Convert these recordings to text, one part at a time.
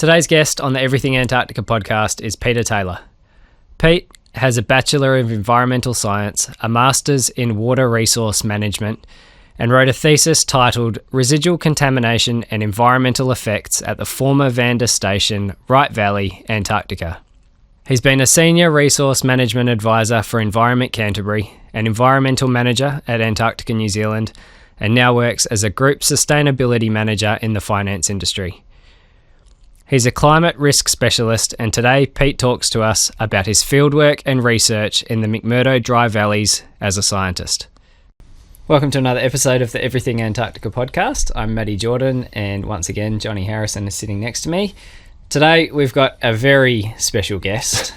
Today's guest on the Everything Antarctica podcast is Peter Taylor. Pete has a Bachelor of Environmental Science, a Master's in Water Resource Management, and wrote a thesis titled Residual Contamination and Environmental Effects at the former Vanda Station, Dry Valley, Antarctica. He's been a Senior Resource Management Advisor for Environment Canterbury, an Environmental Manager at Antarctica, New Zealand, and now works as a Group Sustainability Manager in the finance industry. He's a climate risk specialist, and today Pete talks to us about his fieldwork and research in the McMurdo Dry Valleys as a scientist. Welcome to another episode of the Everything Antarctica podcast. I'm Matty Jordan, and once again, Johnny Harrison is sitting next to me. Today, we've got a very special guest.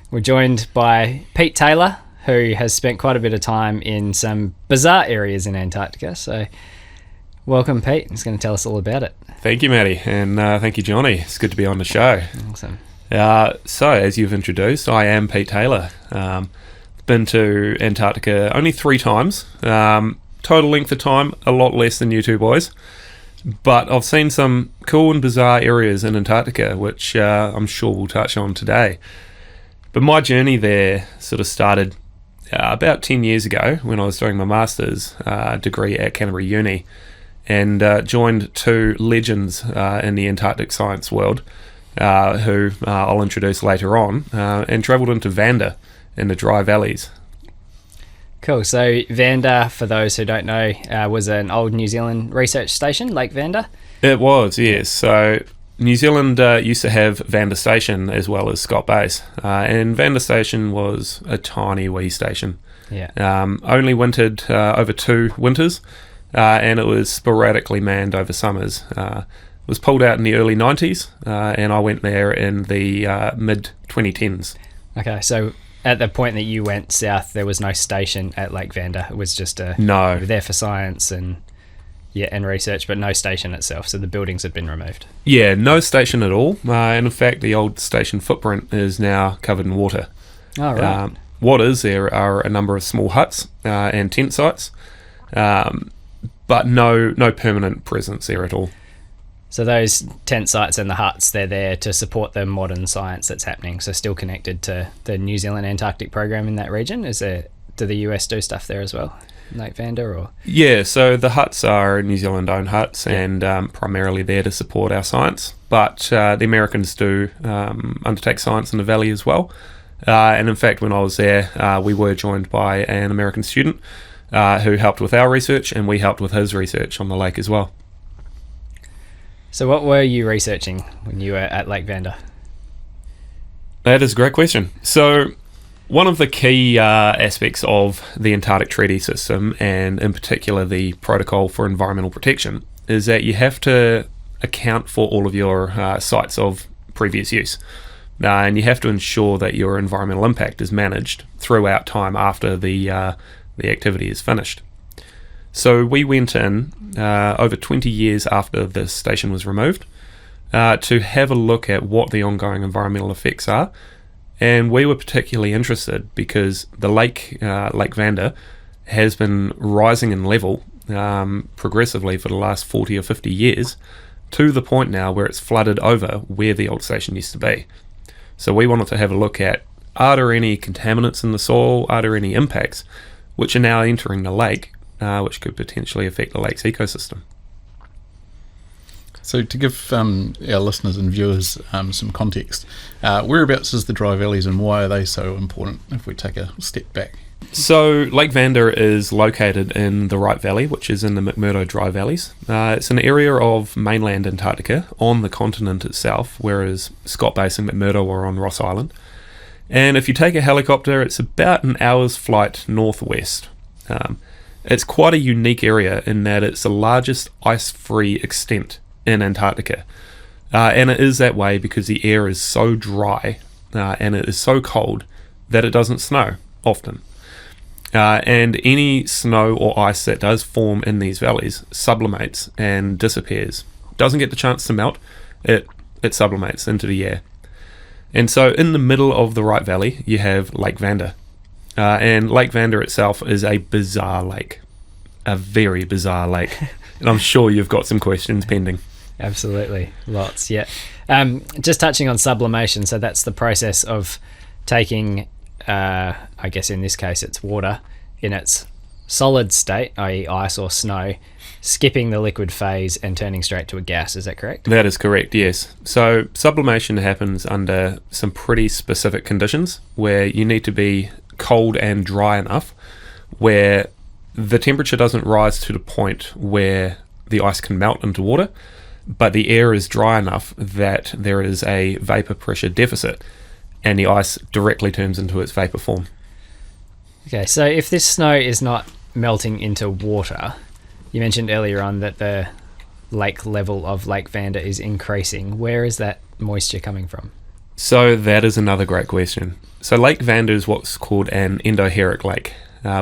We're joined by Pete Taylor, who has spent quite a bit of time in some bizarre areas in Antarctica. So, welcome, Pete. He's going to tell us all about it. Thank you, Matty, and thank you, Johnny. It's good to be on the show. Awesome. So, as you've introduced, I am Pete Taylor. Been to Antarctica only 3 times. Total length of time, a lot less than you two boys. But I've seen some cool and bizarre areas in Antarctica, which I'm sure we'll touch on today. But my journey there sort of started about 10 years ago when I was doing my Master's degree at Canterbury Uni, and joined 2 legends in the Antarctic science world, who I'll introduce later on, and travelled into Vanda in the Dry Valleys. Cool. So Vanda, for those who don't know, was an old New Zealand research station, Lake Vanda? It was, yes. So New Zealand used to have Vanda Station as well as Scott Base, and Vanda Station was a tiny wee station. Yeah. Only wintered over 2 winters, and it was sporadically manned over summers. It was pulled out in the early 90s, and I went there in the mid-2010s. Okay, so at the point that you went south, there was no station at Lake Vanda. It was just no. You were there for science and research, but no station itself. So the buildings had been removed. Yeah, no station at all. And in fact, the old station footprint is now covered in water. Oh, right. What is there are a number of small huts and tent sites, but no permanent presence there at all. So those tent sites and the huts, they're there to support the modern science that's happening, so still connected to the New Zealand Antarctic program in that region. Do the US do stuff there as well, Lake Vanda? Or? Yeah, so the huts are New Zealand-owned huts, and primarily there to support our science, but the Americans do undertake science in the valley as well. And in fact, when I was there, we were joined by an American student who helped with our research, and we helped with his research on the lake as well. So what were you researching when you were at Lake Vanda? That is a great question. So one of the key aspects of the Antarctic Treaty System, and in particular the Protocol for Environmental Protection, is that you have to account for all of your sites of previous use. And you have to ensure that your environmental impact is managed throughout time after the activity is finished. So we went in over 20 years after the station was removed to have a look at what the ongoing environmental effects are, and we were particularly interested because the Lake Vanda has been rising in level progressively for the last 40 or 50 years, to the point now where it's flooded over where the old station used to be. So we wanted to have a look at, are there any contaminants in the soil, are there any impacts which are now entering the lake, which could potentially affect the lake's ecosystem. So to give our listeners and viewers some context, whereabouts is the Dry Valleys and why are they so important if we take a step back? So Lake Vanda is located in the Dry Valley, which is in the McMurdo Dry Valleys. It's an area of mainland Antarctica on the continent itself, whereas Scott Base and McMurdo are on Ross Island. And if you take a helicopter, it's about an hour's flight northwest. It's quite a unique area in that it's the largest ice-free extent in Antarctica. And it is that way because the air is so dry and it is so cold that it doesn't snow often. And any snow or ice that does form in these valleys sublimates and disappears. Doesn't get the chance to melt, it sublimates into the air. And so in the middle of the Dry Valley, you have Lake Vanda. And Lake Vanda itself is a bizarre lake. A very bizarre lake. And I'm sure you've got some questions pending. Absolutely, lots. Yeah. Just touching on sublimation. So that's the process of taking, I guess in this case, it's water in its solid state, i.e., ice or snow, skipping the liquid phase and turning straight to a gas. Is that correct? That is correct, yes. So sublimation happens under some pretty specific conditions where you need to be cold and dry enough where the temperature doesn't rise to the point where the ice can melt into water, but the air is dry enough that there is a vapor pressure deficit and the ice directly turns into its vapor form. Okay, so if this snow is not melting into water, you mentioned earlier on that the lake level of Lake Vanda is increasing. Where is that moisture coming from? So that is another great question. So Lake Vanda is what's called an endorheic lake,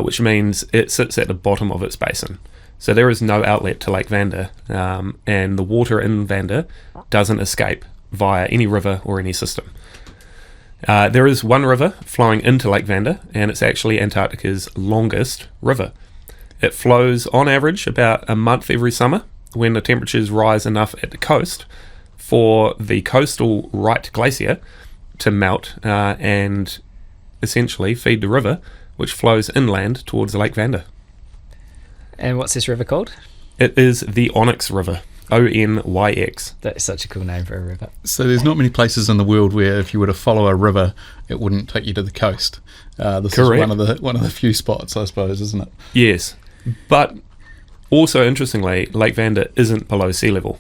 which means it sits at the bottom of its basin. So there is no outlet to Lake Vanda, and the water in Vanda doesn't escape via any river or any system. There is one river flowing into Lake Vanda, and it's actually Antarctica's longest river. It flows on average about a month every summer when the temperatures rise enough at the coast for the coastal Wright Glacier to melt and essentially feed the river, which flows inland towards Lake Vanda. And what's this river called? It is the Onyx River, Onyx. That is such a cool name for a river. So there's not many places in the world where if you were to follow a river, it wouldn't take you to the coast. This Correct. is one of the few spots, I suppose, isn't it? Yes, but also interestingly, Lake Vanda isn't below sea level.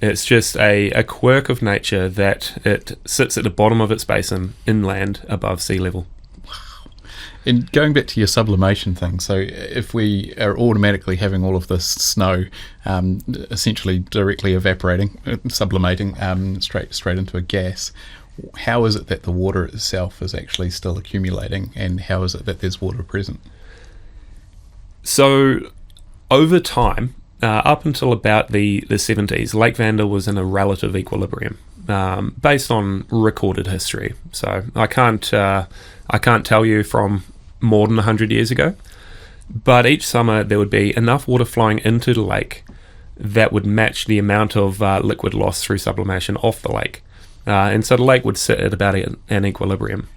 It's just a quirk of nature that it sits at the bottom of its basin inland above sea level. And going back to your sublimation thing, so if we are automatically having all of this snow essentially directly evaporating, sublimating straight into a gas, how is it that the water itself is actually still accumulating, and how is it that there's water present? So over time, up until about the 70s, Lake Vanda was in a relative equilibrium based on recorded history. So I can't tell you from more than 100 years ago, but each summer there would be enough water flowing into the lake that would match the amount of liquid loss through sublimation off the lake, and so the lake would sit at about an equilibrium.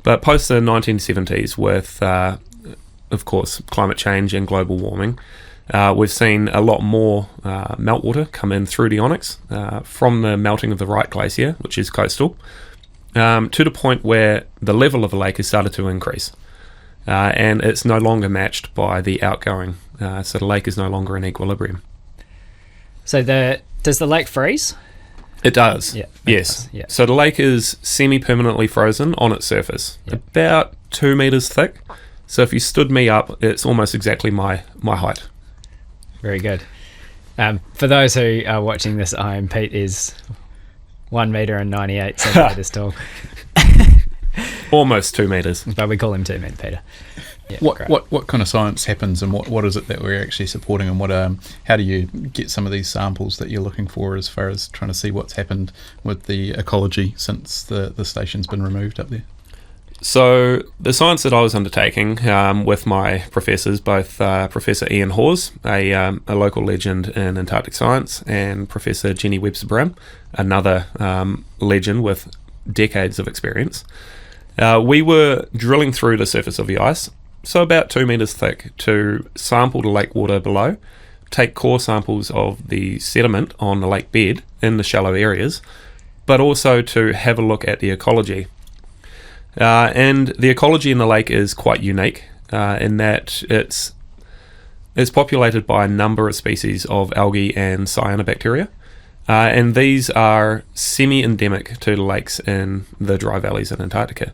But post the 1970s, with of course climate change and global warming, we've seen a lot more meltwater come in through the Onyx from the melting of the Wright Glacier, which is coastal, to the point where the level of the lake has started to increase. And it's no longer matched by the outgoing, so the lake is no longer in equilibrium. So does the lake freeze? It does, Yeah. yes. Yeah. So the lake is semi-permanently frozen on its surface, about 2 meters thick. So if you stood me up, it's almost exactly my height. Very good. For those who are watching this at home, Pete is 1 meter and 98 centimeters tall. Almost 2 meters. But we call him 2 meter Peter. Yeah, What kind of science happens, and what is it that we're actually supporting, and how do you get some of these samples that you're looking for as far as trying to see what's happened with the ecology since the station's been removed up there? So the science that I was undertaking with my professors, both Professor Ian Hawes, a local legend in Antarctic science, and Professor Jenny Webster-Brown, another legend with decades of experience, we were drilling through the surface of the ice, so about 2 meters thick, to sample the lake water below, take core samples of the sediment on the lake bed in the shallow areas, but also to have a look at the ecology. And the ecology in the lake is quite unique in that it's populated by a number of species of algae and cyanobacteria, and these are semi-endemic to the lakes in the dry valleys in Antarctica.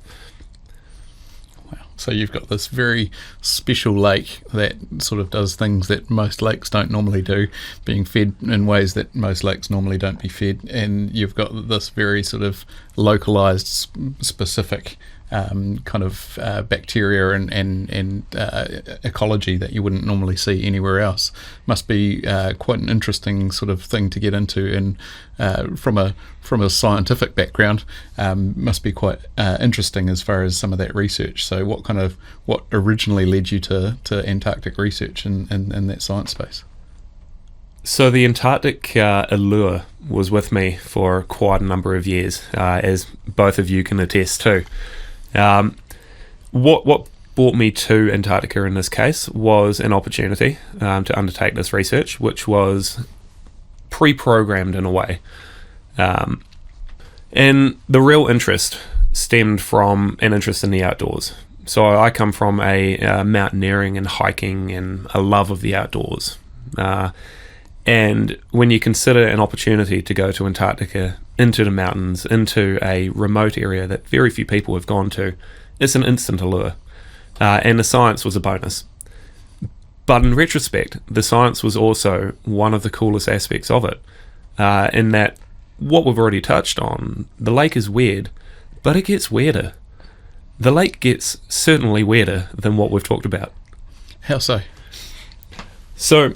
Wow. So you've got this very special lake that sort of does things that most lakes don't normally do, being fed in ways that most lakes normally don't be fed, and you've got this very sort of localized, specific kind of bacteria and ecology that you wouldn't normally see anywhere else. Must be quite an interesting sort of thing to get into, and from a scientific background, must be quite interesting as far as some of that research. So what originally led you to Antarctic research in that science space? So the Antarctic allure was with me for quite a number of years, as both of you can attest to. What brought me to Antarctica in this case was an opportunity to undertake this research, which was pre-programmed in a way. And the real interest stemmed from an interest in the outdoors. So I come from a mountaineering and hiking and a love of the outdoors. And when you consider an opportunity to go to Antarctica, into the mountains, into a remote area that very few people have gone to, it's an instant allure. And the science was a bonus. But in retrospect, the science was also one of the coolest aspects of it, in that what we've already touched on, the lake is weird, but it gets weirder. The lake gets certainly weirder than what we've talked about. How so? So,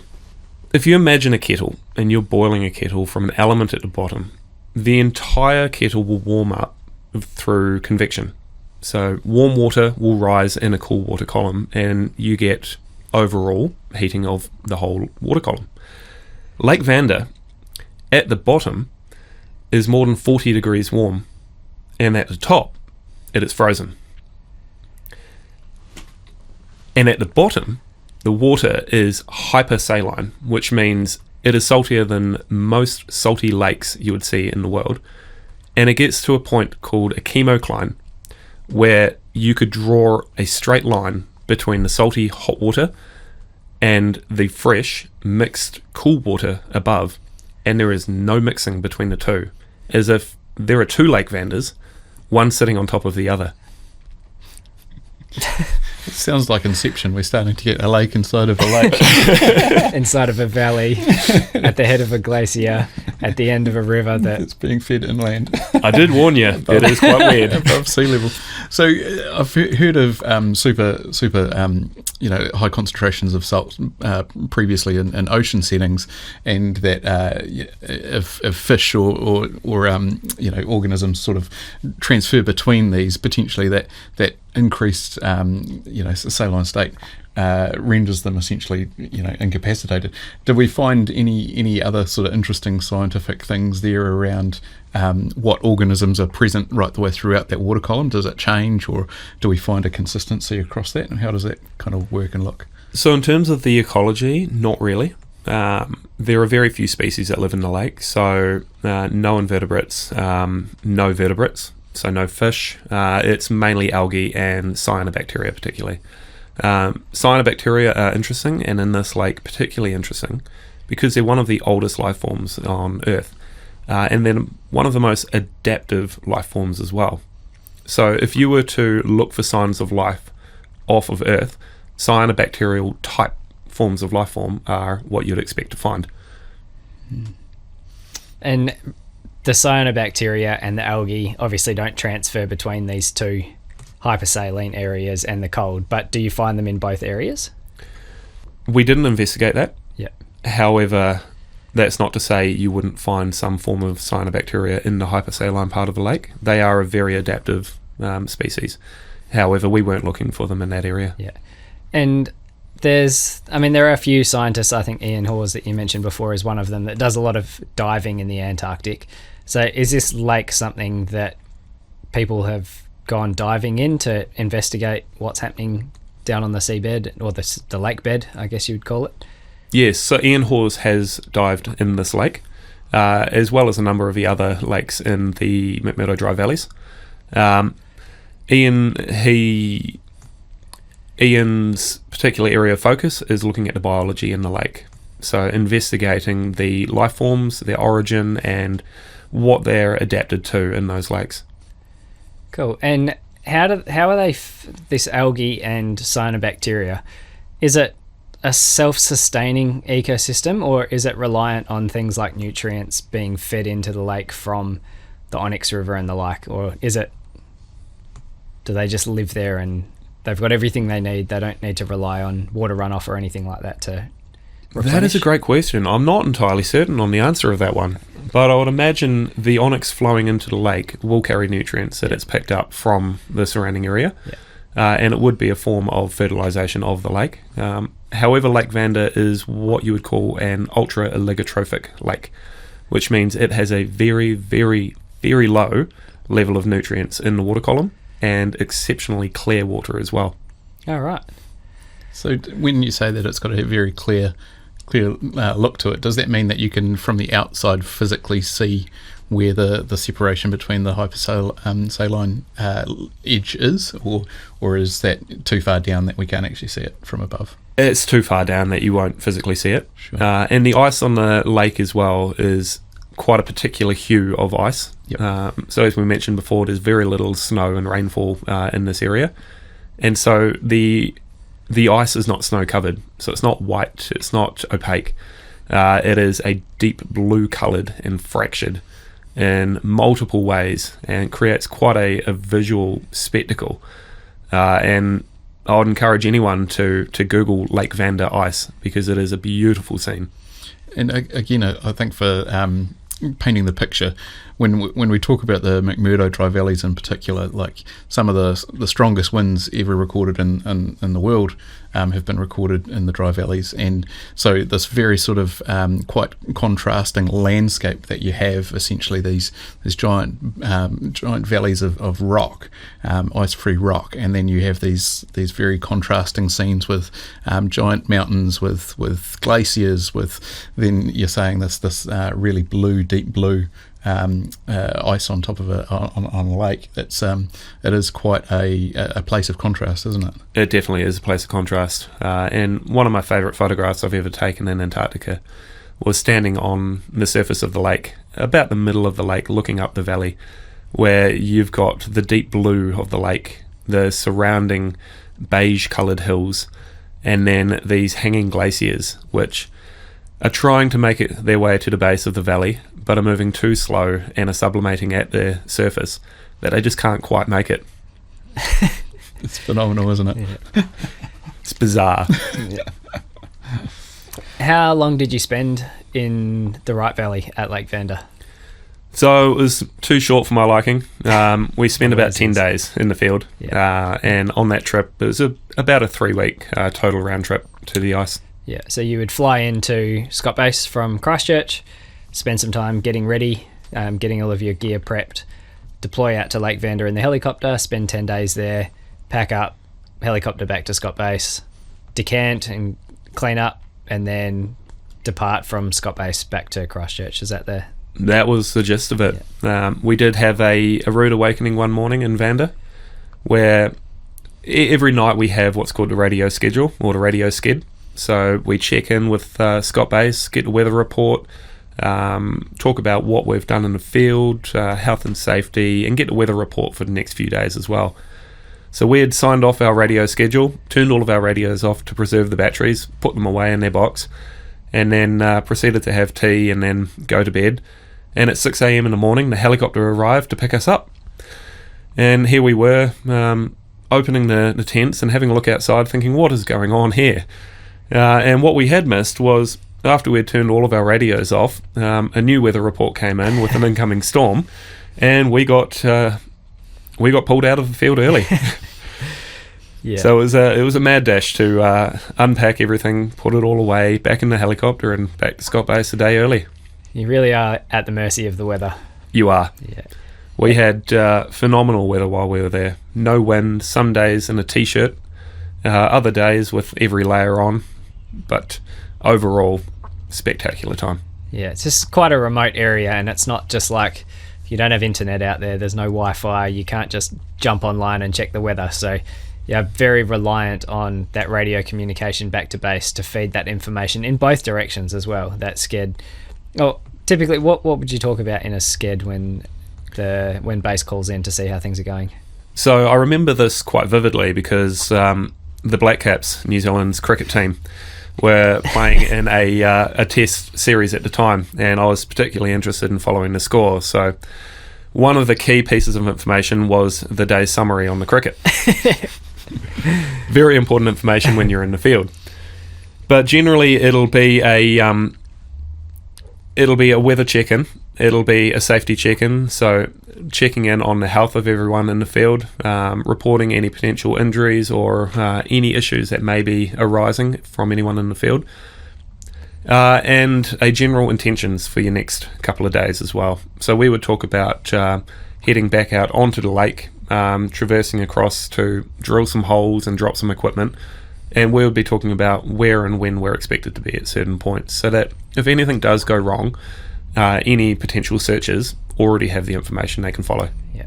if you imagine a kettle and you're boiling a kettle from an element at the bottom, the entire kettle will warm up through convection. So warm water will rise in a cool water column and you get overall heating of the whole water column. Lake Vanda, at the bottom, is more than 40 degrees warm, and at the top, it is frozen. And at the bottom, the water is hypersaline, which means it is saltier than most salty lakes you would see in the world. And it gets to a point called a chemocline, where you could draw a straight line between the salty hot water and the fresh mixed cool water above, and there is no mixing between the two, as if there are two Lake Vandas, one sitting on top of the other. It sounds like Inception. We're starting to get a lake inside of a lake. Inside of a valley, at the head of a glacier, at the end of a river It's being fed inland. I did warn you, it is quite weird. Above sea level. So I've heard of super high concentrations of salt previously in ocean settings, and that if fish or organisms sort of transfer between these, potentially that increased saline state renders them essentially incapacitated. Did we find any other sort of interesting scientific things there around what organisms are present right the way throughout that water column? Does it change, or do we find a consistency across that, and how does that kind of work and look? So in terms of the ecology, not really. There are very few species that live in the lake, so no invertebrates, no vertebrates, so no fish. It's mainly algae and cyanobacteria particularly. Cyanobacteria are interesting, and in this lake particularly interesting, because they're one of the oldest life forms on Earth, and then one of the most adaptive life forms as well. So if you were to look for signs of life off of Earth, cyanobacterial type forms of life form are what you'd expect to find. And the cyanobacteria and the algae obviously don't transfer between these two hypersaline areas and the cold, but do you find them in both areas? We didn't investigate that. Yeah. However, that's not to say you wouldn't find some form of cyanobacteria in the hypersaline part of the lake. They are a very adaptive species. However, we weren't looking for them in that area. Yeah. And there are a few scientists, I think Ian Hawes that you mentioned before is one of them, that does a lot of diving in the Antarctic. So is this lake something that people have gone diving in to investigate what's happening down on the seabed, or the lake bed, I guess you would call it? Yes, so Ian Hawes has dived in this lake, as well as a number of the other lakes in the McMurdo Dry Valleys. Ian's particular area of focus is looking at the biology in the lake. So investigating the life forms, their origin, and what they're adapted to in those lakes. Cool. And how are they this algae and cyanobacteria? Is it a self-sustaining ecosystem, or is it reliant on things like nutrients being fed into the lake from the Onyx River and the like, or do they just live there and they've got everything they need? They don't need to rely on water runoff or anything like that to replenish? That is a great question. I'm not entirely certain on the answer of that one, but I would imagine the onyx flowing into the lake will carry nutrients that it's picked up from the surrounding area. and it would be a form of fertilisation of the lake. However, Lake Vanda is what you would call an ultra-oligotrophic lake, which means it has a very, very, very low level of nutrients in the water column and exceptionally clear water as well. All right. So when you say that it's got a very clear look to it, does that mean that you can, from the outside, physically see where the separation between the hypersaline edge is, or is that too far down that we can't actually see it from above? It's too far down that you won't physically see it. Sure. And the ice on the lake as well is quite a particular hue of ice. Yep. So as we mentioned before, there's very little snow and rainfall in this area. And so the ice is not snow covered, so it's not white, it's not opaque. It is a deep blue coloured and fractured in multiple ways, and creates quite a visual spectacle. And I would encourage anyone to Google Lake Vanda ice, because it is a beautiful scene. And again, I think for painting the picture, when we talk about the McMurdo Dry Valleys in particular, like some of the strongest winds ever recorded in the world have been recorded in the dry valleys, and so this very sort of quite contrasting landscape that you have, essentially these giant valleys of rock, ice-free rock, and then you have these very contrasting scenes with giant mountains, with glaciers, with then you're saying this really deep blue ice on top of on a lake. It is quite a place of contrast, isn't it? It definitely is a place of contrast. And one of my favourite photographs I've ever taken in Antarctica was standing on the surface of the lake, about the middle of the lake, looking up the valley, where you've got the deep blue of the lake, the surrounding beige coloured hills, and then these hanging glaciers, which are trying to make it their way to the base of the valley, but are moving too slow and are sublimating at their surface, that they just can't quite make it. It's phenomenal, isn't it? Yeah. It's bizarre. Yeah. How long did you spend in the Right Valley at Lake Vanda? So it was too short for my liking. We spent about 10 days in the field, and on that trip it was about a 3-week total round trip to the ice. Yeah, so you would fly into Scott Base from Christchurch, spend some time getting ready, getting all of your gear prepped, deploy out to Lake Vanda in the helicopter, spend 10 days there, pack up, helicopter back to Scott Base, decant and clean up, and then depart from Scott Base back to Christchurch. Is that there? That was the gist of it. Yeah. We did have a rude awakening one morning in Vanda, where every night we have what's called the radio schedule, or the radio sked. So we check in with Scott Base, get the weather report, talk about what we've done in the field, health and safety, and get the weather report for the next few days as well. So we had signed off our radio schedule, turned all of our radios off to preserve the batteries, put them away in their box, and then proceeded to have tea and then go to bed. And at 6 a.m. in the morning, the helicopter arrived to pick us up. And here we were, opening the tents and having a look outside, thinking, what is going on here? And what we had missed was, after we'd turned all of our radios off, a new weather report came in with an incoming storm, and we got pulled out of the field early. Yeah. So it was a mad dash to unpack everything, put it all away, back in the helicopter, and back to Scott Base a day early. You really are at the mercy of the weather. You are. Yeah. We had phenomenal weather while we were there. No wind, some days in a t-shirt, other days with every layer on, but overall, spectacular time. Yeah, it's just quite a remote area, and it's not just like you don't have internet out there, there's no Wi-Fi, you can't just jump online and check the weather, so you're very reliant on that radio communication back to base to feed that information in both directions as well, that sked. Oh, typically, what would you talk about in a sked when base calls in to see how things are going? So I remember this quite vividly because the Black Caps, New Zealand's cricket team, were playing in a test series at the time, and I was particularly interested in following the score. So one of the key pieces of information was the day's summary on the cricket. Very important information when you're in the field. But generally it'll be it'll be a weather check-in. It'll be a safety check-in, so checking in on the health of everyone in the field, reporting any potential injuries or any issues that may be arising from anyone in the field, and a general intentions for your next couple of days as well. So we would talk about heading back out onto the lake, traversing across to drill some holes and drop some equipment, and we would be talking about where and when we're expected to be at certain points, so that if anything does go wrong, any potential searchers already have the information they can follow. Yeah.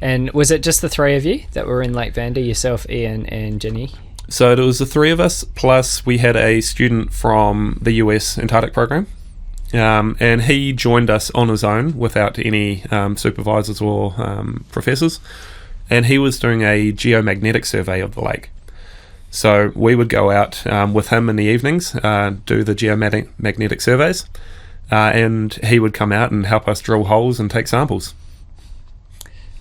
And was it just the three of you that were in Lake Vanda, yourself, Ian and Ginny? So there was the three of us, plus we had a student from the US Antarctic program, and he joined us on his own without any supervisors or professors, and he was doing a geomagnetic survey of the lake. So we would go out with him in the evenings, do the geomagnetic surveys, and he would come out and help us drill holes and take samples.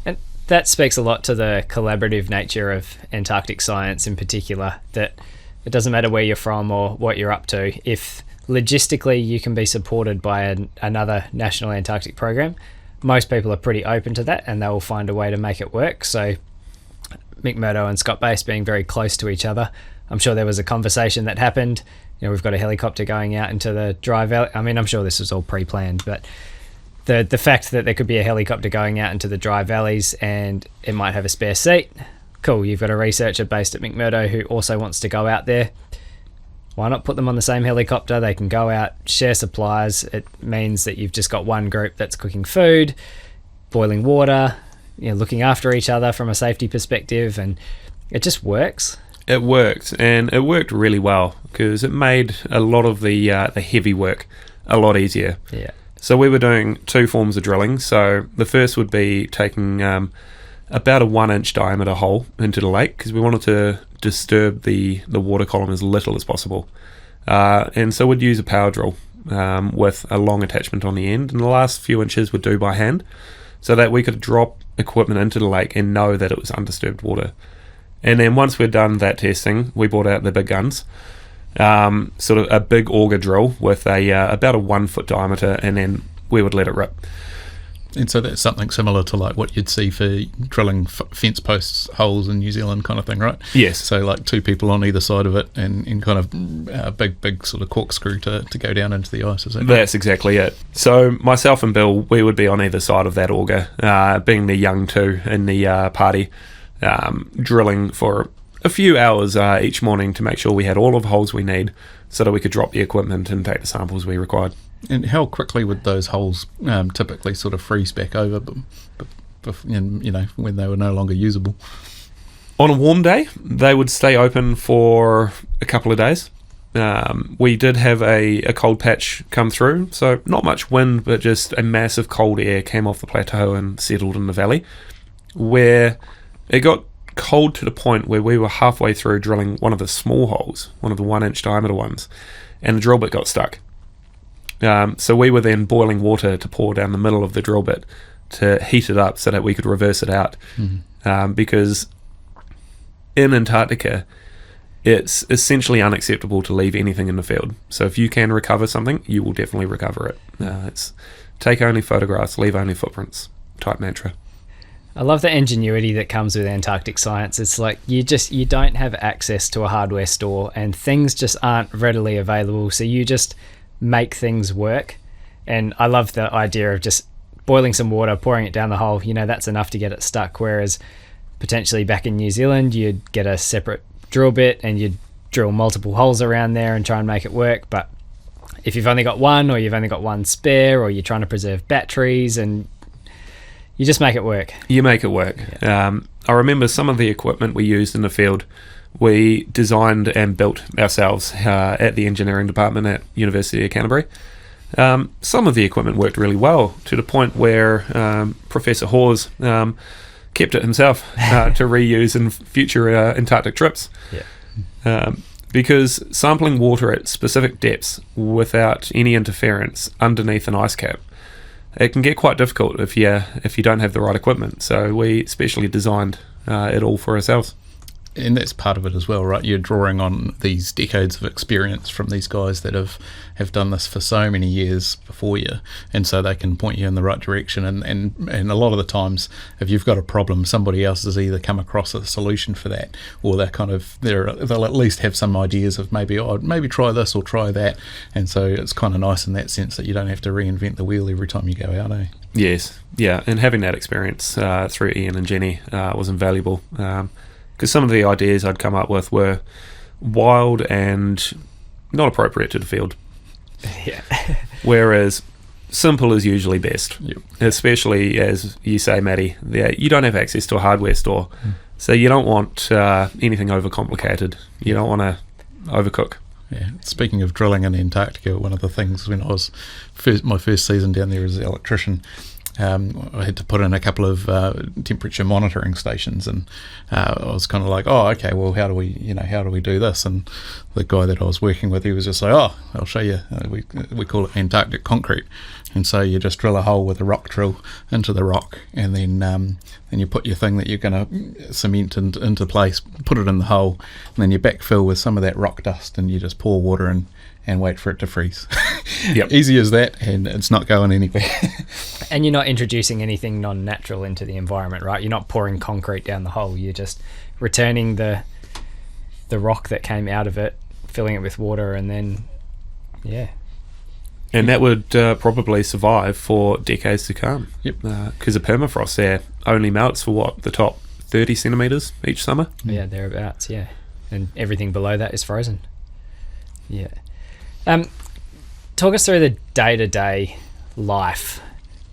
And that speaks a lot to the collaborative nature of Antarctic science in particular, that it doesn't matter where you're from or what you're up to. If logistically you can be supported by another national Antarctic program, most people are pretty open to that and they will find a way to make it work. So McMurdo and Scott Base being very close to each other, I'm sure there was a conversation that happened. You know, we've got a helicopter going out into the Dry Valley. I mean, I'm sure this was all pre-planned, but the fact that there could be a helicopter going out into the Dry Valleys and it might have a spare seat, cool. You've got a researcher based at McMurdo who also wants to go out there. Why not put them on the same helicopter? They can go out, share supplies. It means that you've just got one group that's cooking food, boiling water, you know, looking after each other from a safety perspective, and it just works. It worked, and it worked really well because it made a lot of the heavy work a lot easier. Yeah. So we were doing two forms of drilling. So the first would be taking about a 1-inch diameter hole into the lake because we wanted to disturb the water column as little as possible. And so we'd use a power drill with a long attachment on the end, and the last few inches would do by hand so that we could drop equipment into the lake and know that it was undisturbed water. And then once we'd done that testing, we brought out the big guns, sort of a big auger drill with about a 1 foot diameter, and then we would let it rip. And so that's something similar to like what you'd see for drilling fence posts holes in New Zealand kind of thing, right? Yes. So like two people on either side of it and kind of a big sort of corkscrew to go down into the ice, is that right? That's exactly it. So myself and Bill, we would be on either side of that auger, being the young two in the party, drilling for a few hours each morning to make sure we had all of the holes we need so that we could drop the equipment and take the samples we required. And how quickly would those holes typically sort of freeze back over, you know, when they were no longer usable? On a warm day, they would stay open for a couple of days. We did have a cold patch come through, so not much wind, but just a massive cold air came off the plateau and settled in the valley, where it got cold to the point where we were halfway through drilling one of the small holes, one of the 1-inch diameter ones, and the drill bit got stuck. So we were then boiling water to pour down the middle of the drill bit to heat it up so that we could reverse it out. Because in Antarctica, it's essentially unacceptable to leave anything in the field. So if you can recover something, you will definitely recover it. It's take only photographs, leave only footprints type mantra. I love the ingenuity that comes with Antarctic science. It's like you don't have access to a hardware store and things just aren't readily available. So you just make things work. And I love the idea of just boiling some water, pouring it down the hole. You know, that's enough to get it stuck. Whereas potentially back in New Zealand, you'd get a separate drill bit and you'd drill multiple holes around there and try and make it work. But if you've only got one, or you've only got one spare, or you're trying to preserve batteries, and you just make it work. You make it work. Yeah. I remember some of the equipment we used in the field, we designed and built ourselves at the engineering department at University of Canterbury. Some of the equipment worked really well, to the point where Professor Hawes kept it himself to reuse in future Antarctic trips. Yeah. Because sampling water at specific depths without any interference underneath an ice cap, it can get quite difficult if you don't have the right equipment. So we specially designed it all for ourselves. and that's part of it as well, right? You're drawing on these decades of experience from these guys that have done this for so many years before you, and so they can point you in the right direction. And a lot of the times, if you've got a problem, somebody else has either come across a solution for that, or they'll at least have some ideas of maybe try this or try that. And so it's kind of nice in that sense that you don't have to reinvent the wheel every time you go out, eh? Yes, yeah, and having that experience through Ian and Jenny was invaluable, because some of the ideas I'd come up with were wild and not appropriate to the field. Yeah. Whereas simple is usually best, Yep. especially as you say, Matty, you don't have access to a hardware store, so you don't want anything overcomplicated. You don't want to overcook. Yeah. Speaking of drilling in Antarctica, one of the things when I was my first season down there as an electrician, I had to put in a couple of temperature monitoring stations, and I was kind of like, oh, okay, well, how do we do this? And the guy that I was working with, he was just like, oh, I'll show you. We call it Antarctic concrete, and so you just drill a hole with a rock drill into the rock, and then you put your thing that you're going to cement into place, put it in the hole, and then you backfill with some of that rock dust, and you just pour water in and wait for it to freeze. Yep. Easy as that, and it's not going anywhere. And you're not introducing anything non-natural into the environment, right? You're not pouring concrete down the hole. You're just returning the rock that came out of it, filling it with water, and then, yeah. And that would probably survive for decades to come. Yep. Because the permafrost there only melts for the top 30 centimetres each summer? Yeah, thereabouts, yeah. And everything below that is frozen. Yeah. Talk us through the day-to-day life.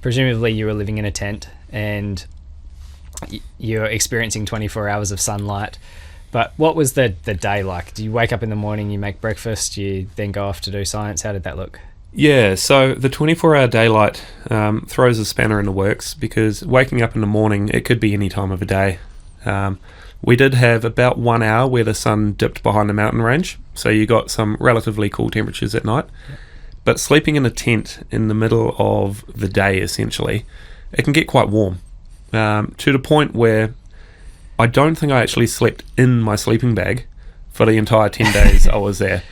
Presumably you were living in a tent and you're experiencing 24 hours of sunlight. But what was the day like? Do you wake up in the morning, you make breakfast, you then go off to do science? How did that look? Yeah, so the 24-hour daylight throws a spanner in the works, because waking up in the morning, it could be any time of the day. We did have about 1 hour where the sun dipped behind the mountain range, so you got some relatively cool temperatures at night. Yeah. But sleeping in a tent in the middle of the day, essentially, it can get quite warm, to the point where I don't think I actually slept in my sleeping bag for the entire 10 days I was there.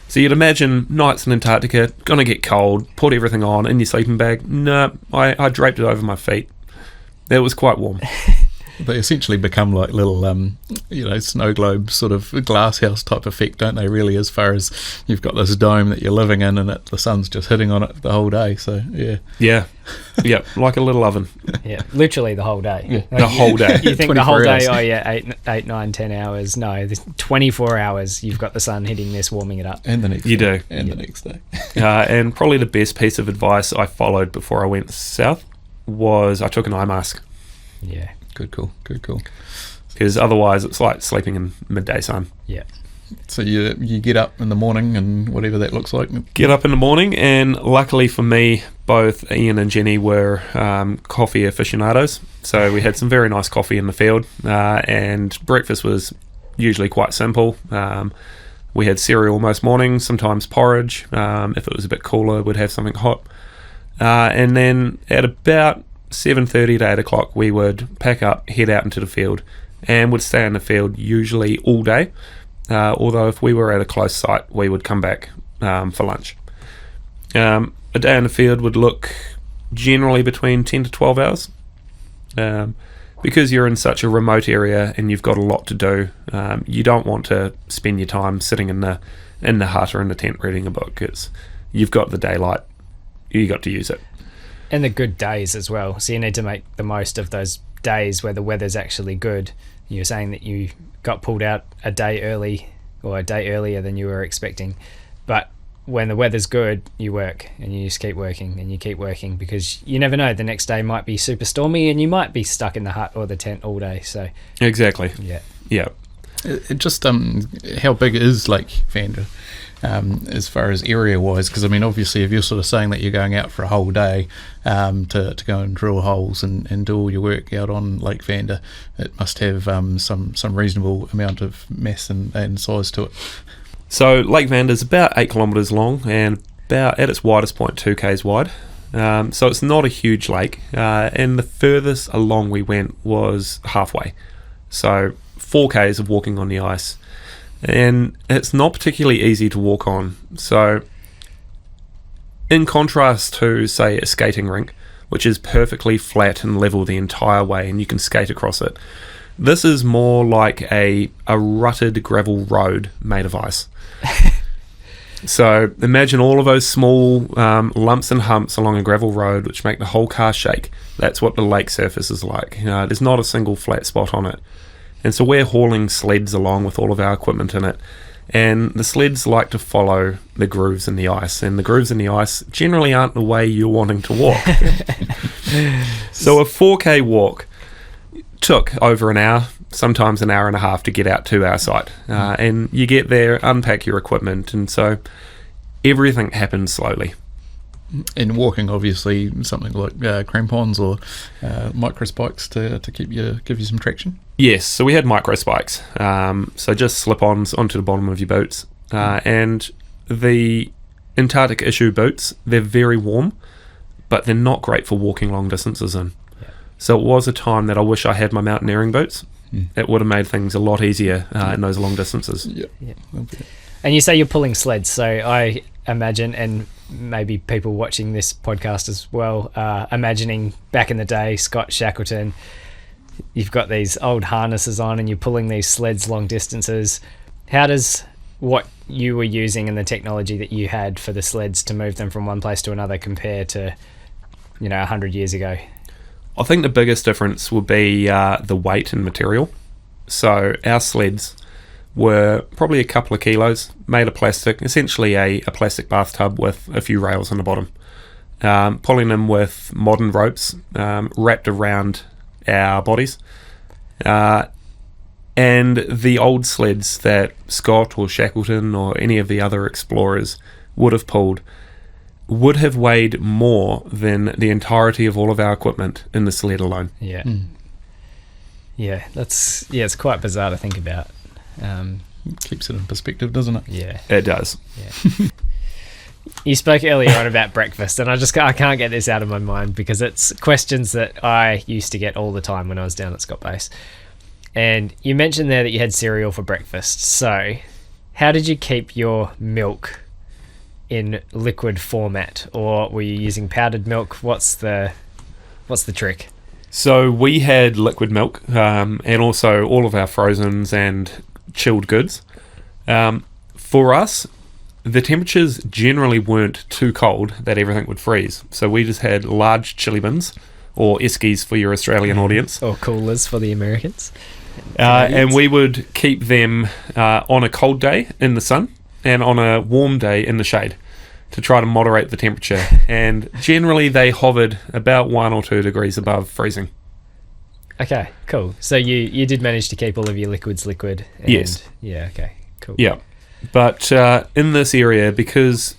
So you'd imagine nights in Antarctica, gonna get cold, put everything on in your sleeping bag. No, I draped it over my feet. It was quite warm. They essentially become like little, snow globe sort of glass house type effect, don't they, really, as far as you've got this dome that you're living in and the sun's just hitting on it the whole day, so, yeah. Yeah, like a little oven. Yeah, literally the whole day. Yeah, the whole day. You think the whole day, oh yeah, 8, 9, 10 hours. No, 24 hours you've got the sun hitting this, warming it up. And the next day. You do. And the next day. And probably the best piece of advice I followed before I went south was I took an eye mask. Yeah. Good call. Because otherwise it's like sleeping in midday sun. Yeah. So you get up in the morning and whatever that looks like. Get up in the morning, and luckily for me, both Ian and Jenny were coffee aficionados. So we had some very nice coffee in the field, and breakfast was usually quite simple. We had cereal most mornings, sometimes porridge. If it was a bit cooler, we'd have something hot. And then at about 7:30 to 8 o'clock, we would pack up, head out into the field, and would stay in the field usually all day. Although if we were at a close site, we would come back for lunch. A day in the field would look generally between 10 to 12 hours. Because you're in such a remote area and you've got a lot to do, you don't want to spend your time sitting in the hut or in the tent reading a book. You've got the daylight, you got to use it. And the good days as well. So you need to make the most of those days where the weather's actually good. You're saying that you got pulled out a day early or a day earlier than you were expecting. But when the weather's good, you work and you just keep working and you keep working, because you never know. The next day might be super stormy and you might be stuck in the hut or the tent all day. So exactly. Yeah. It just how big is Lake Vanda? As far as area wise, because I mean, obviously if you're sort of saying that you're going out for a whole day to go and drill holes and do all your work out on Lake Vanda, it must have some reasonable amount of mass and size to it. So Lake Vanda is about 8 kilometres long and about at its widest point 2 k's wide. So it's not a huge lake, and the furthest along we went was halfway. So 4Ks of walking on the ice, and it's not particularly easy to walk on. So in contrast to, say, a skating rink, which is perfectly flat and level the entire way and you can skate across it, this is more like a rutted gravel road made of ice. So imagine all of those small lumps and humps along a gravel road which make the whole car shake. That's what the lake surface is like. There's not a single flat spot on it. And so we're hauling sleds along with all of our equipment in it. And the sleds like to follow the grooves in the ice. And the grooves in the ice generally aren't the way you're wanting to walk. So a 4K walk took over an hour, sometimes an hour and a half to get out to our site. And you get there, unpack your equipment, and so everything happens slowly. And walking, obviously, something like crampons or micro spikes to give you some traction. Yes, so we had micro spikes, so just slip-ons onto the bottom of your boots. And the Antarctic issue boots, they're very warm, but they're not great for walking long distances in. Yeah. So it was a time that I wish I had my mountaineering boots. It would have made things a lot easier in those long distances. Yeah. Okay. And you say you're pulling sleds, so I imagine, and maybe people watching this podcast as well, imagining back in the day, Scott Shackleton, you've got these old harnesses on and you're pulling these sleds long distances. How does what you were using and the technology that you had for the sleds to move them from one place to another compare to, 100 years ago? I think the biggest difference would be the weight and material. So our sleds were probably a couple of kilos, made of plastic, essentially a plastic bathtub with a few rails on the bottom. Pulling them with modern ropes wrapped around our bodies. And the old sleds that Scott or Shackleton or any of the other explorers would have pulled would have weighed more than the entirety of all of our equipment in the sled alone. Yeah. Yeah, it's quite bizarre to think about. Keeps it in perspective, doesn't it? Yeah, it does. Yeah. You spoke earlier on about breakfast, and I can't get this out of my mind because it's questions that I used to get all the time when I was down at Scott Base. And you mentioned there that you had cereal for breakfast. So, how did you keep your milk in liquid format, or were you using powdered milk? What's the trick? So we had liquid milk, and also all of our frozens and chilled goods. For us, the temperatures generally weren't too cold that everything would freeze. So we just had large chili bins, or eskies for your Australian audience. Or coolers for the Americans. And we would keep them on a cold day in the sun and on a warm day in the shade to try to moderate the temperature. And generally they hovered about 1 or 2 degrees above freezing. Okay, cool. So you did manage to keep all of your liquids liquid. And, yes. Yeah, okay, cool. Yeah. But in this area, because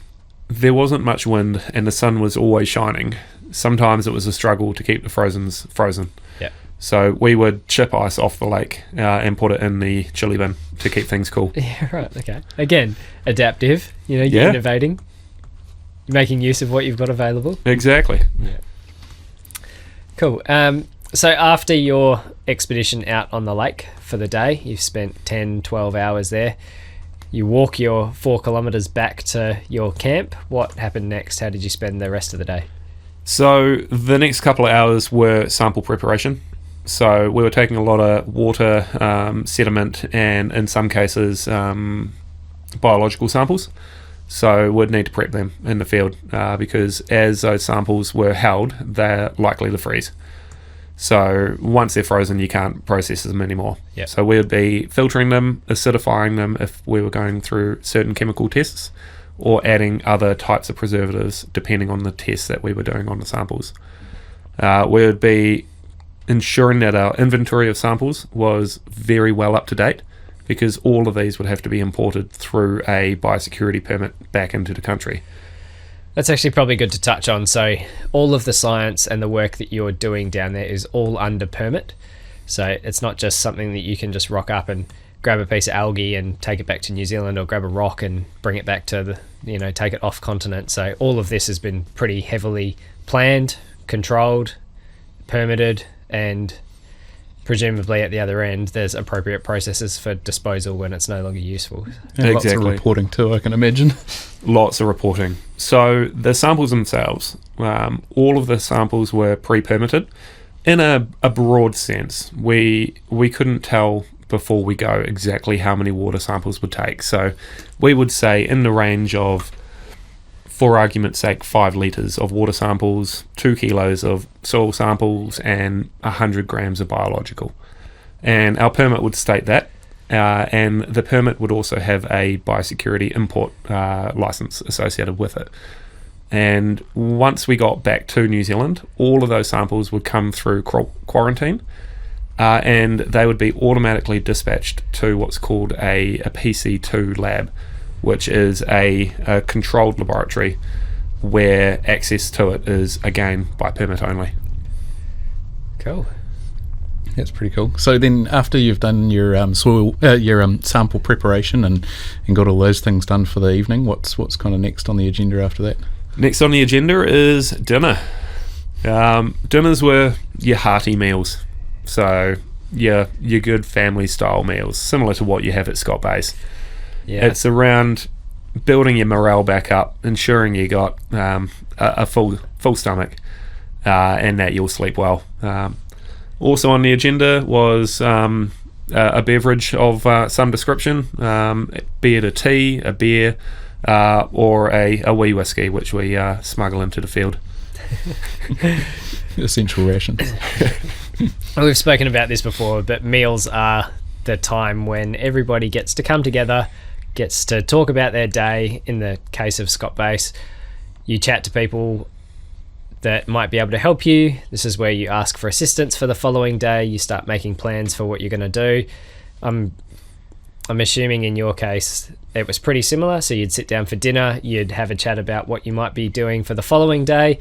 there wasn't much wind and the sun was always shining, sometimes it was a struggle to keep the frozens frozen. Yeah. So we would chip ice off the lake and put it in the chili bin to keep things cool. Yeah, right, okay. Again, adaptive, you're innovating, making use of what you've got available. Exactly. Yeah. Cool. So after your expedition out on the lake for the day, you've spent 10, 12 hours there. You walk your 4 kilometres back to your camp. What happened next? How did you spend the rest of the day? So the next couple of hours were sample preparation. So we were taking a lot of water, sediment, and in some cases biological samples. So we'd need to prep them in the field because as those samples were held, they're likely to freeze. So once they're frozen, you can't process them anymore. Yep. So we would be filtering them, acidifying them if we were going through certain chemical tests, or adding other types of preservatives depending on the tests that we were doing on the samples. We would be ensuring that our inventory of samples was very well up to date, because all of these would have to be imported through a biosecurity permit back into the country. That's actually probably good to touch on. So all of the science and the work that you're doing down there is all under permit. So it's not just something that you can just rock up and grab a piece of algae and take it back to New Zealand, or grab a rock and bring it back to take it off continent. So all of this has been pretty heavily planned, controlled, permitted, and presumably at the other end, there's appropriate processes for disposal when it's no longer useful. And lots of reporting too, I can imagine. Lots of reporting. So the samples themselves, all of the samples were pre-permitted. In a broad sense, we couldn't tell before we go exactly how many water samples would take. So we would say in the range of, for argument's sake, 5 litres of water samples, 2 kilos of soil samples, and 100 grams of biological. And our permit would state that, and the permit would also have a biosecurity import licence associated with it. And once we got back to New Zealand, all of those samples would come through quarantine, and they would be automatically dispatched to what's called a PC2 lab, which is a controlled laboratory where access to it is, again, by permit only. Cool. That's pretty cool. So then after you've done your sample preparation and got all those things done for the evening, what's kind of next on the agenda after that? Next on the agenda is dinner. Dinners were your hearty meals. So your good family-style meals, similar to what you have at Scott Base. Yeah. It's around building your morale back up, ensuring you got a full stomach, and that you'll sleep well. Also on the agenda was a beverage of some description, be it a tea, a beer, or a wee whiskey, which we smuggle into the field. Essential rations. We've spoken about this before, but meals are the time when everybody gets to come together, gets to talk about their day. In the case of Scott Base, you chat to people that might be able to help you. This is where you ask for assistance for the following day. You start making plans for what you're going to do. I'm assuming in your case it was pretty similar. So you'd sit down for dinner, you'd have a chat about what you might be doing for the following day,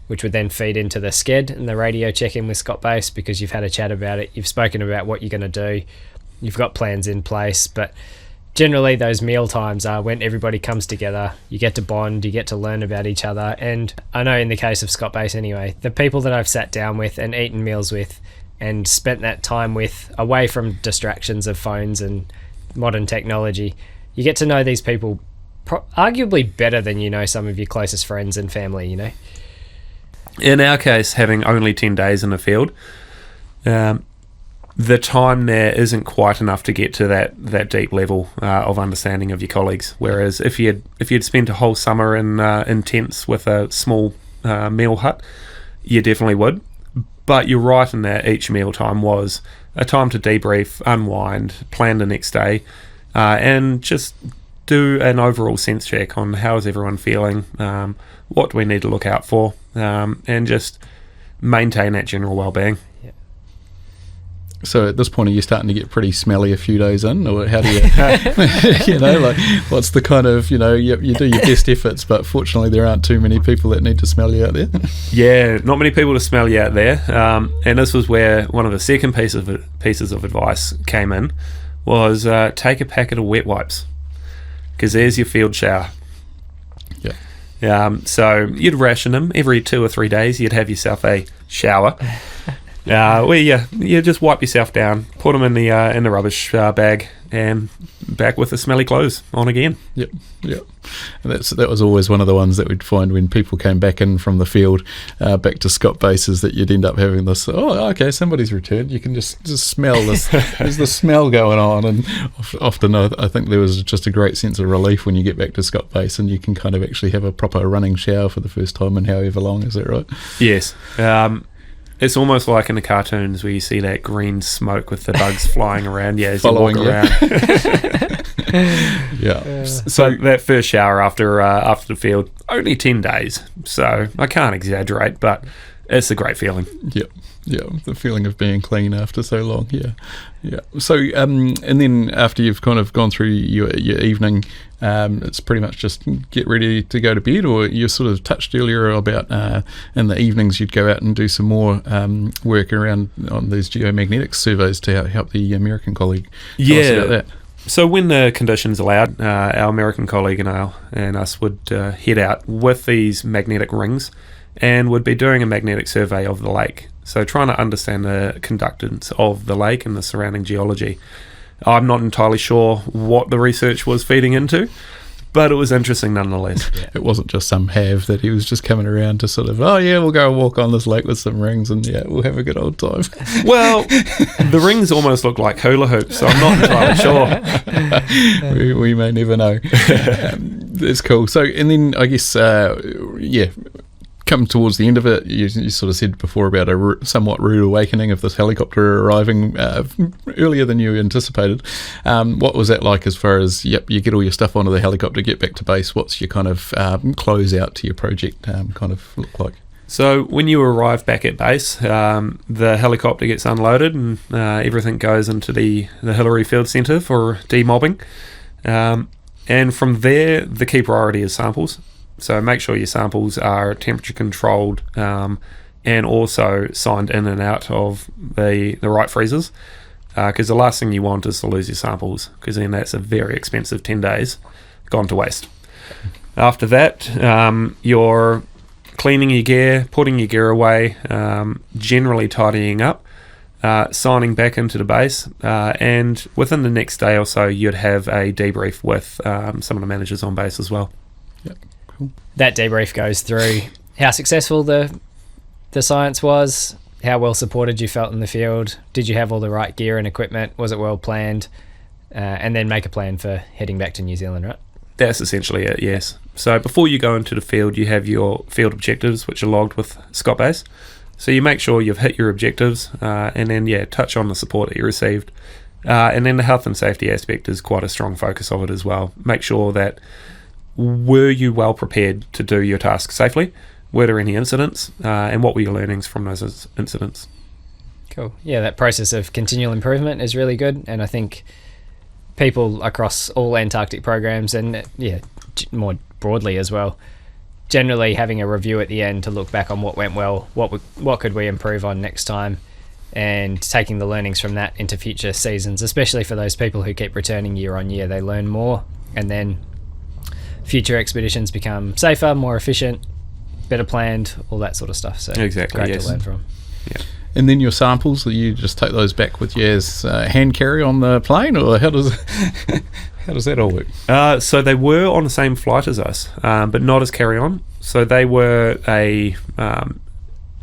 which would then feed into the sked and the radio check-in with Scott Base, because you've had a chat about it, you've spoken about what you're going to do, you've got plans in place. But generally those meal times are when everybody comes together, you get to bond, you get to learn about each other. And I know in the case of Scott Base anyway, the people that I've sat down with and eaten meals with and spent that time with, away from distractions of phones and modern technology, you get to know these people arguably better than you know some of your closest friends and family, you know. In our case, having only 10 days in the field, the time there isn't quite enough to get to that deep level of understanding of your colleagues. Whereas if you'd spent a whole summer in tents with a small meal hut, you definitely would. But you're right in that each meal time was a time to debrief, unwind, plan the next day, and just do an overall sense check on how is everyone feeling, what do we need to look out for, and just maintain that general well-being. Yeah. So at this point, are you starting to get pretty smelly a few days in, or how do you, what's the kind of, you do your best efforts, but fortunately there aren't too many people that need to smell you out there? Yeah, not many people to smell you out there, and this was where one of the second pieces of advice came in, was take a packet of wet wipes, because there's your field shower. Yeah. So you'd ration them every 2 or 3 days. You'd have yourself a shower, where you just wipe yourself down, put them in the rubbish bag, and back with the smelly clothes on again. Yep. And that was always one of the ones that we'd find when people came back in from the field, back to Scott Bases, that you'd end up having this, okay, somebody's returned. You can just smell this. There's the smell going on, and often I think there was just a great sense of relief when you get back to Scott Base and you can kind of actually have a proper running shower for the first time in however long. Is that right? Yes. It's almost like in the cartoons where you see that green smoke with the bugs flying around. Yeah, as following you walk around. Yeah. So that first shower after the field, only 10 days. So I can't exaggerate, but it's a great feeling. Yep. Yeah, the feeling of being clean after so long. Yeah. So, and then after you've kind of gone through your evening, it's pretty much just get ready to go to bed. Or you sort of touched earlier about in the evenings you'd go out and do some more work around on these geomagnetic surveys to help the American colleague. Tell us about that. So when the conditions allowed, our American colleague and us would head out with these magnetic rings and would be doing a magnetic survey of the lake. So trying to understand the conductance of the lake and the surrounding geology. I'm not entirely sure what the research was feeding into, but it was interesting nonetheless. Yeah. It wasn't just some have that he was just coming around to sort of, oh yeah, we'll go and walk on this lake with some rings and yeah, we'll have a good old time. Well, the rings almost look like hula hoops, so I'm not entirely sure. we may never know. That's cool. So, and then I guess, come towards the end of it, you sort of said before about a somewhat rude awakening of this helicopter arriving earlier than you anticipated. What was that like as far as, you get all your stuff onto the helicopter, get back to base? What's your kind of close out to your project kind of look like? So when you arrive back at base, the helicopter gets unloaded and everything goes into the Hillary Field Centre for demobbing. And from there, the key priority is samples. So make sure your samples are temperature controlled and also signed in and out of the right freezers, because the last thing you want is to lose your samples, because then that's a very expensive 10 days gone to waste. After that, you're cleaning your gear, putting your gear away, generally tidying up, signing back into the base, and within the next day or so you'd have a debrief with some of the managers on base as well. Yep. Cool. That debrief goes through how successful the science was, how well supported you felt in the field, did you have all the right gear and equipment, was it well planned, and then make a plan for heading back to New Zealand, right? That's essentially it, yes. So before you go into the field, you have your field objectives, which are logged with Scott Base. So you make sure you've hit your objectives, and then, touch on the support that you received. And then the health and safety aspect is quite a strong focus of it as well. Make sure that were you well prepared to do your task safely? Were there any incidents? And what were your learnings from those incidents? Cool. Yeah, that process of continual improvement is really good. And I think people across all Antarctic programs and, more broadly as well, generally having a review at the end to look back on what went well, what could we improve on next time, and taking the learnings from that into future seasons, especially for those people who keep returning year on year. They learn more, and then future expeditions become safer, more efficient, better planned, all that sort of stuff. So exactly, great yes. to learn from. Yeah. And then your samples, you just take those back with you as hand carry on the plane, or how does that all work? So they were on the same flight as us, but not as carry-on. So they were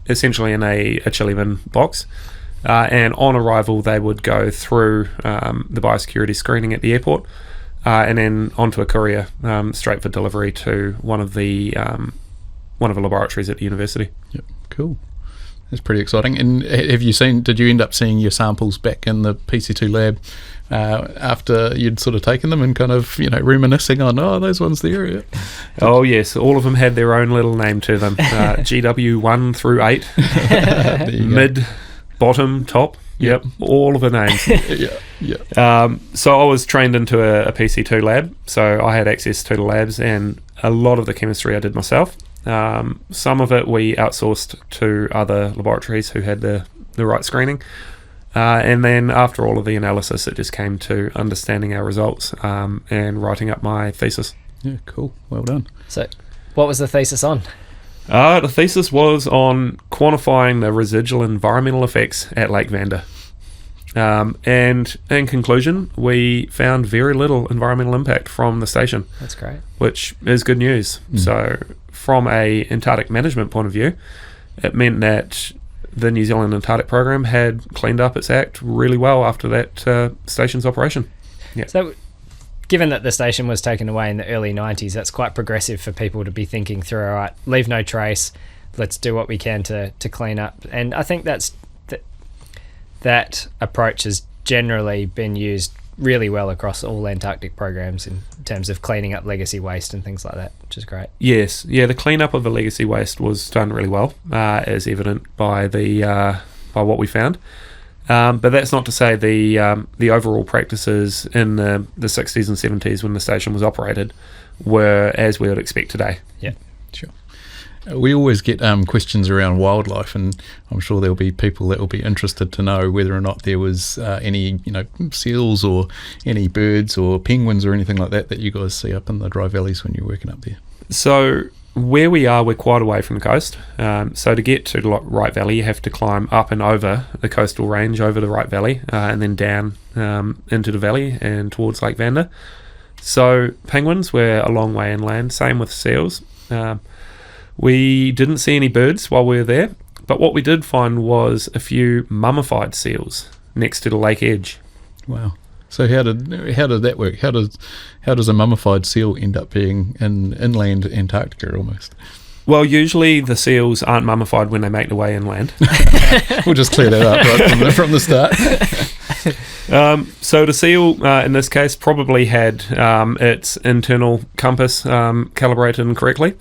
essentially in a chili bin box, and on arrival they would go through the biosecurity screening at the airport, and then onto a courier straight for delivery to one of the laboratories at the university. Yep, cool. That's pretty exciting. And did you end up seeing your samples back in the PC2 lab after you'd sort of taken them and kind of, reminiscing on, those ones there? Yeah. Oh, yes. All of them had their own little name to them. GW1 through 8. Mid, bottom, top. Yep. All of the names. Yeah. So I was trained into a PC2 lab, so I had access to the labs, and a lot of the chemistry I did myself. Some of it we outsourced to other laboratories who had the right screening, and then after all of the analysis, it just came to understanding our results and writing up my thesis. Yeah, cool. Well done. So what was the thesis on? The thesis was on quantifying the residual environmental effects at Lake Vanda. And in conclusion, we found very little environmental impact from the station. That's great. Which is good news. So from a Antarctic management point of view, it meant that the New Zealand Antarctic program had cleaned up its act really well after that station's operation. Yeah. So given that the station was taken away in the early 90s, that's quite progressive for people to be thinking through, all right, leave no trace, let's do what we can to clean up. And I think that approach has generally been used really well across all Antarctic programs in terms of cleaning up legacy waste and things like that, which is great. Yes, the cleanup of the legacy waste was done really well, as evident by by what we found. But that's not to say the overall practices in the 60s and 70s when the station was operated were as we would expect today. Yeah, sure. We always get questions around wildlife, and I'm sure there'll be people that will be interested to know whether or not there was any, seals or any birds or penguins or anything like that you guys see up in the Dry Valleys when you're working up there. So where we are, we're quite away from the coast. So to get to the Right Valley, you have to climb up and over the coastal range, over the Right Valley, and then down into the valley and towards Lake Vanda. So penguins, we're a long way inland. Same with seals. We didn't see any birds while we were there, but what we did find was a few mummified seals next to the lake edge. Wow. So how did that work? How does a mummified seal end up being in inland Antarctica almost? Well, usually the seals aren't mummified when they make their way inland. We'll just clear that up right from the start. So the seal, in this case, probably had its internal compass calibrated incorrectly,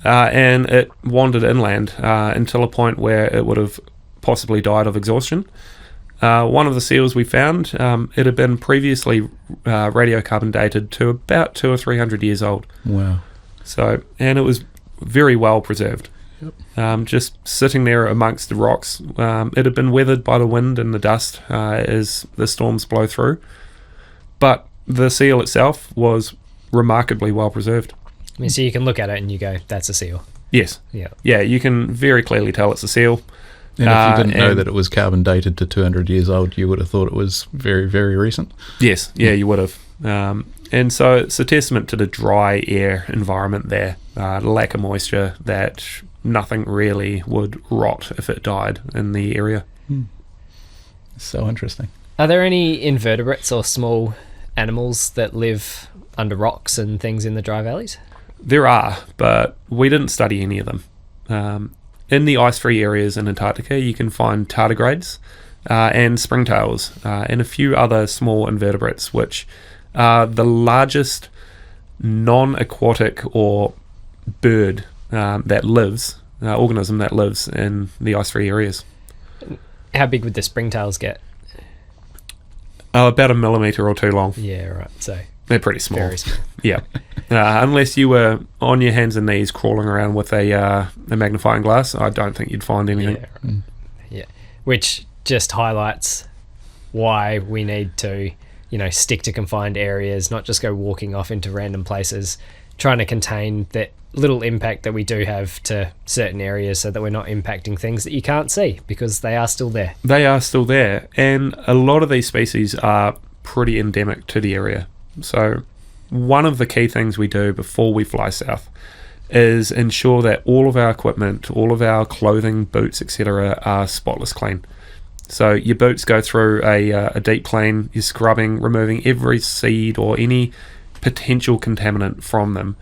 and it wandered inland until a point where it would have possibly died of exhaustion. One of the seals we found, it had been previously radiocarbon dated to about 200 or 300 years old. Wow. So, and it was very well preserved. Yep. Just sitting there amongst the rocks. It had been weathered by the wind and the dust as the storms blow through. But the seal itself was remarkably well preserved. I mean, so you can look at it and you go, that's a seal. Yes. Yeah. Yeah, you can very clearly tell it's a seal. And if you didn't know that it was carbon dated to 200 years old, you would have thought it was very, very recent. Yes, yeah, you would have. And so it's a testament to the dry air environment there, the lack of moisture, that nothing really would rot if it died in the area. So interesting. Are there any invertebrates or small animals that live under rocks and things in the dry valleys? There are, but we didn't study any of them. In the ice-free areas in Antarctica, you can find tardigrades and springtails and a few other small invertebrates, which are the largest non-aquatic or bird organism that lives in the ice-free areas. How big would the springtails get? About a millimetre or two long. Yeah, right. So they're pretty small. very small. Yeah. Unless you were on your hands and knees crawling around with a magnifying glass, I don't think you'd find anything. Yeah, right. Yeah. Which just highlights why we need to, stick to confined areas, not just go walking off into random places, trying to contain that little impact that we do have to certain areas so that we're not impacting things that you can't see because they are still there. They are still there, and a lot of these species are pretty endemic to the area. So one of the key things we do before we fly south is ensure that all of our equipment, all of our clothing, boots, etc. are spotless clean. So your boots go through a deep clean, you're scrubbing, removing every seed or any potential contaminant from them,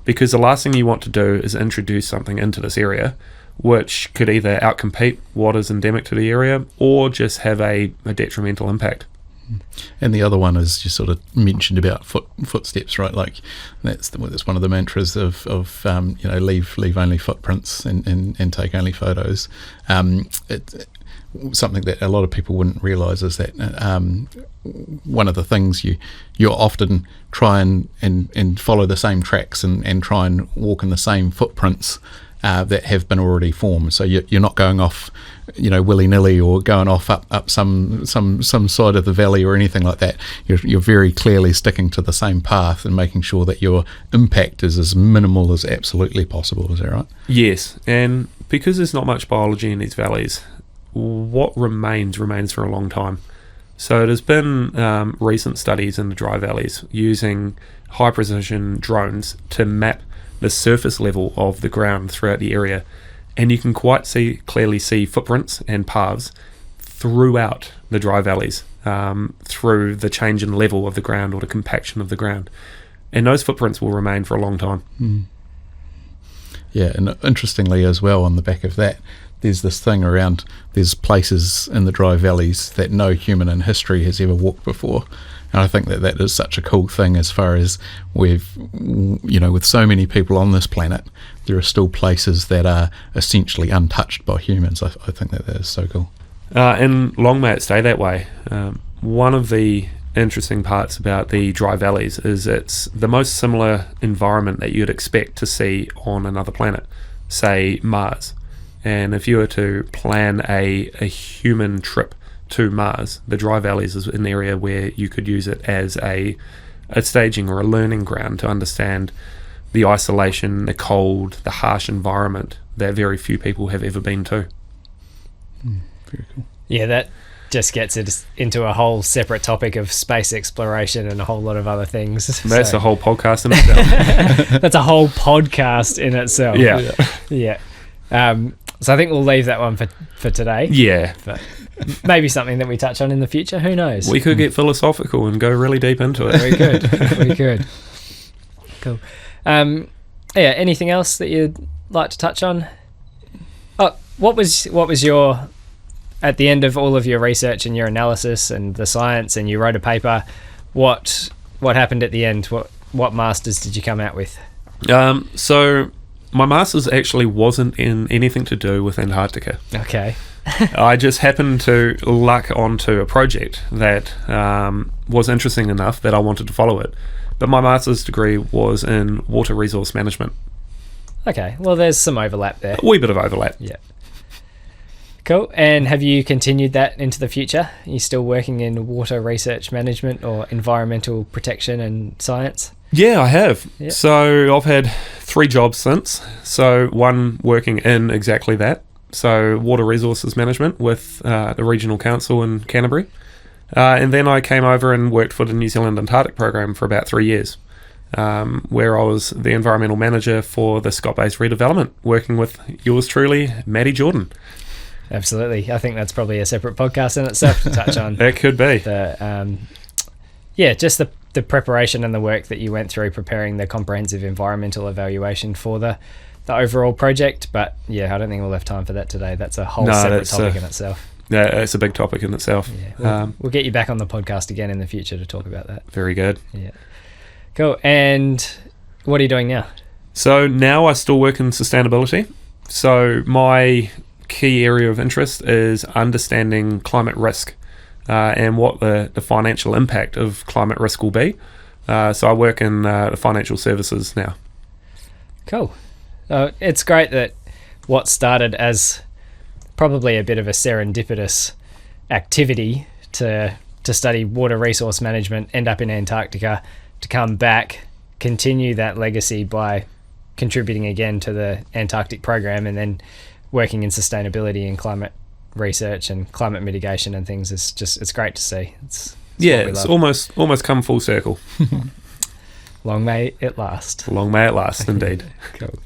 because the last thing you want to do is introduce something into this area which could either outcompete what is endemic to the area or just have a detrimental impact. And the other one is you sort of mentioned about footsteps, right? Like that's one of the mantras of leave only footprints and take only photos. Something that a lot of people wouldn't realise is that one of the things you'll often try and follow the same tracks and try and walk in the same footprints that have been already formed. So you're not going off, willy-nilly or going off up some side of the valley or anything like that. You're very clearly sticking to the same path and making sure that your impact is as minimal as absolutely possible. Is that right? Yes, and because there's not much biology in these valleys, what remains for a long time. So there's been recent studies in the dry valleys using high precision drones to map the surface level of the ground throughout the area, and you can quite clearly see footprints and paths throughout the dry valleys through the change in level of the ground or the compaction of the ground, and those footprints will remain for a long time. Yeah, and interestingly as well, on the back of that, there's this thing around, there's places in the dry valleys that no human in history has ever walked before. And I think that is such a cool thing, as far as with so many people on this planet, there are still places that are essentially untouched by humans. I think that is so cool. And long may it stay that way. One of the interesting parts about the dry valleys is it's the most similar environment that you'd expect to see on another planet, say Mars. And if you were to plan a human trip to Mars, the dry valleys is an area where you could use it as a staging or a learning ground to understand the isolation, the cold, the harsh environment that very few people have ever been to. Very cool. Yeah, that just gets it into a whole separate topic of space exploration and a whole lot of other things. That's So a whole podcast in itself. that's a whole podcast in itself. Yeah. Yeah. So I think we'll leave that one for today. Yeah. But maybe something that we touch on in the future. Who knows? We could get philosophical and go really deep into it. We could. We could. Cool. Yeah. Anything else that you'd like to touch on? Oh, what was your, at the end of all of your research and your analysis and the science, and you wrote a paper, what happened at the end? What masters did you come out with? So my master's actually wasn't in anything to do with Antarctica. Okay. I just happened to luck onto a project that was interesting enough that I wanted to follow it. But my master's degree was in water resource management. Okay. Well, there's some overlap there. A wee bit of overlap. Yeah. Cool. And have you continued that into the future? Are you still working in water research management or environmental protection and science? Yeah, I have. Yeah. So I've had 3 jobs since. So one working in exactly that. So water resources management with the regional council in Canterbury. And then I came over and worked for the New Zealand Antarctic program for about 3 years, where I was the environmental manager for the Scott-based redevelopment, working with yours truly, Maddie Jordan. Absolutely. I think that's probably a separate podcast in itself to touch on. That could be. Just the preparation and the work that you went through preparing the comprehensive environmental evaluation for the overall project. But yeah, I don't think we'll have time for that today. That's a whole separate topic in itself. Yeah, it's a big topic in itself. Yeah, we'll get you back on the podcast again in the future to talk about that. Very good. Yeah. Cool. And what are you doing now? So now I still work in sustainability. So my key area of interest is understanding climate risk and what the financial impact of climate risk will be. So I work in the financial services now. Cool. It's great that what started as probably a bit of a serendipitous activity to study water resource management, end up in Antarctica, to come back, continue that legacy by contributing again to the Antarctic program, and then working in sustainability and climate research and climate mitigation and things. It's great to see. It's almost come full circle. Long may it last. Long may it last, indeed. Cool.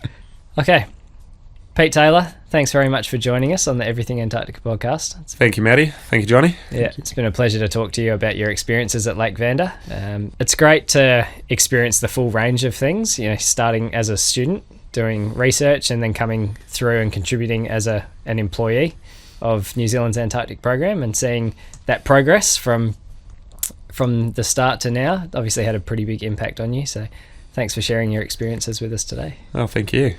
Okay. Pete Taylor, thanks very much for joining us on the Everything Antarctica podcast. Thank you, Maddie. Thank you, Johnny. Yeah, it's been a pleasure to talk to you about your experiences at Lake Vanda. It's great to experience the full range of things, starting as a student, doing research, and then coming through and contributing as an employee of New Zealand's Antarctic program, and seeing that progress from the start to now. Obviously had a pretty big impact on you, so thanks for sharing your experiences with us today. Oh, thank you.